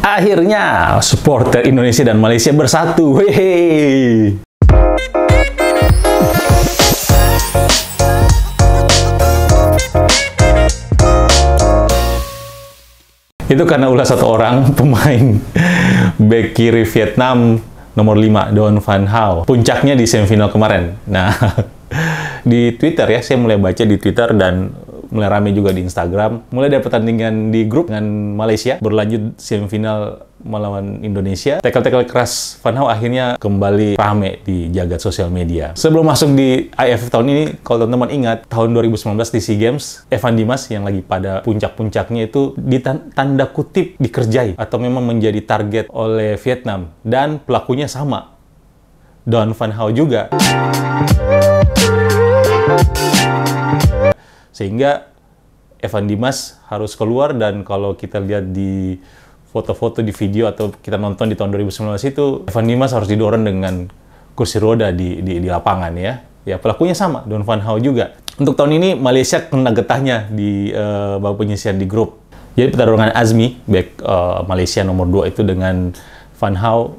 Akhirnya supporter Indonesia dan Malaysia bersatu. Hehe. Itu karena ulah satu orang pemain bek kiri Vietnam nomor 5, Don Van Hao. Puncaknya di semifinal kemarin. Nah, di Twitter ya, saya mulai baca di Twitter dan mulai rame juga di Instagram. Mulai dari pertandingan di grup dengan Malaysia, berlanjut semifinal melawan Indonesia. Tackle-tackle keras Van Hao akhirnya kembali rame di jagat sosial media. Sebelum masuk di AFF tahun ini, kalau teman-teman ingat, tahun 2019 di SEA Games, Evan Dimas yang lagi pada puncak-puncaknya itu tanda kutip dikerjai atau memang menjadi target oleh Vietnam. Dan pelakunya sama, Don Van Hao juga. Sehingga Evan Dimas harus keluar, dan kalau kita lihat di foto-foto, di video, atau kita nonton di tahun 2019 itu, Evan Dimas harus didorong dengan kursi roda di lapangan ya. Ya, pelakunya sama, Don Van Hao juga. Untuk tahun ini Malaysia kena getahnya di babak penyisihan di grup. Jadi pertarungan Azmi, bek Malaysia nomor 2 itu dengan Van Hao,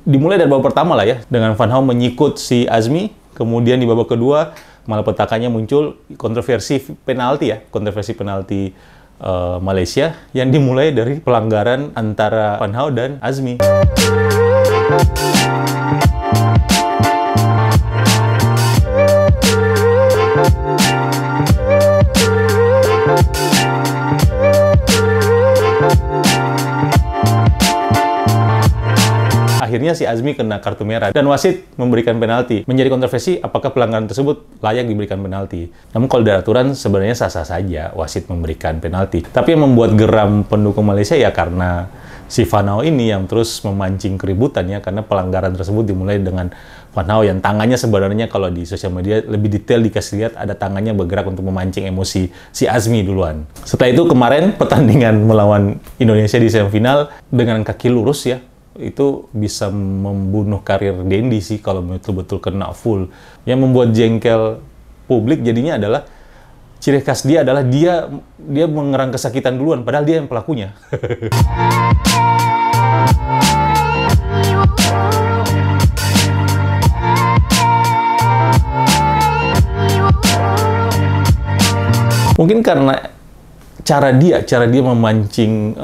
dimulai dari babak pertama lah ya, dengan Van Hao menyikut si Azmi, kemudian di babak kedua malapetakannya muncul kontroversi penalti Malaysia yang dimulai dari pelanggaran antara Van Hao dan Azmi. Akhirnya si Azmi kena kartu merah dan wasit memberikan penalti. Menjadi kontroversi apakah pelanggaran tersebut layak diberikan penalti. Namun kalau dari aturan sebenarnya sah-sah saja wasit memberikan penalti. Tapi yang membuat geram pendukung Malaysia ya karena si Van Hao ini yang terus memancing keributan ya, karena pelanggaran tersebut dimulai dengan Van Hao yang tangannya sebenarnya kalau di sosial media lebih detail dikasih lihat ada tangannya bergerak untuk memancing emosi si Azmi duluan. Setelah itu kemarin pertandingan melawan Indonesia di semifinal dengan kaki lurus ya, itu bisa membunuh karir Dendi sih kalau betul-betul kena full. Yang membuat jengkel publik jadinya adalah ciri khas dia adalah dia mengerang kesakitan duluan padahal dia yang pelakunya. Mungkin karena cara dia memancing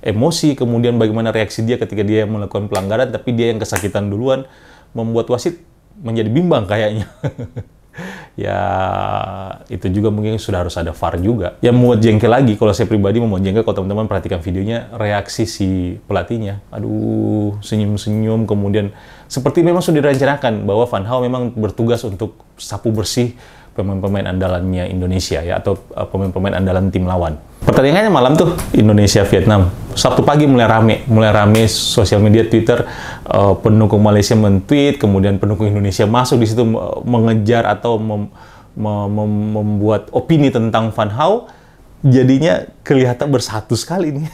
emosi, kemudian bagaimana reaksi dia ketika dia melakukan pelanggaran, tapi dia yang kesakitan duluan, membuat wasit menjadi bimbang kayaknya. Ya, itu juga mungkin sudah harus ada VAR juga. Yang membuat jengkel lagi, kalau saya pribadi membuat jengkel, kalau teman-teman perhatikan videonya, reaksi si pelatihnya. Aduh, senyum-senyum, kemudian seperti memang sudah direncanakan bahwa Van Hao memang bertugas untuk sapu bersih pemain-pemain andalannya Indonesia ya, atau pemain-pemain andalan tim lawan. Pertandingannya malam tuh Indonesia-Vietnam. Sabtu pagi mulai rame sosial media Twitter, pendukung Malaysia men-tweet, kemudian pendukung Indonesia masuk di situ mengejar atau membuat opini tentang Van Hao. Jadinya kelihatan bersatu sekali nih.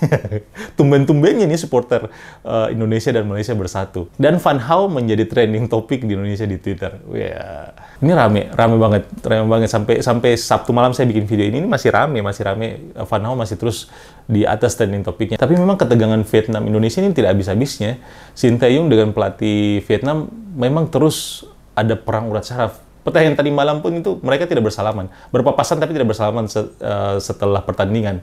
Tumben-tumbennya nih supporter Indonesia dan Malaysia bersatu. Dan Van Hao menjadi trending topik di Indonesia di Twitter. Wah, ini rame banget sampai Sabtu malam saya bikin video ini masih rame. Van Hao masih terus di atas trending topiknya. Tapi memang ketegangan Vietnam Indonesia ini tidak habis-habisnya. Shin Tae-yong dengan pelatih Vietnam memang terus ada perang urat saraf. Pertandingan tadi malam pun itu mereka tidak bersalaman. Berpapasan tapi tidak bersalaman setelah pertandingan.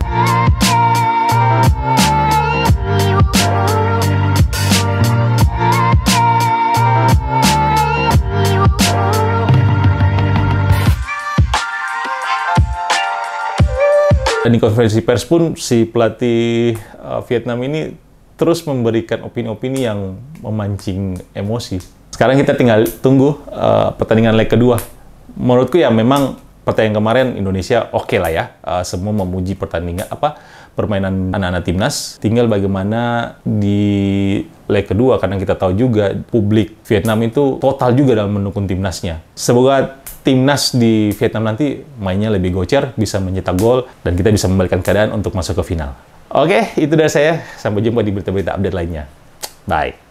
Dan di konferensi pers pun si pelatih Vietnam ini terus memberikan opini-opini yang memancing emosi. Sekarang kita tinggal tunggu pertandingan leg kedua. Menurutku ya memang pertandingan kemarin Indonesia oke lah ya. Semua memuji permainan anak-anak timnas. Tinggal bagaimana di leg kedua, karena kita tahu juga publik Vietnam itu total juga dalam mendukung timnasnya. Semoga timnas di Vietnam nanti mainnya lebih gocer, bisa mencetak gol, dan kita bisa membalikan keadaan untuk masuk ke final. Oke, itu dari saya. Sampai jumpa di berita-berita update lainnya. Bye.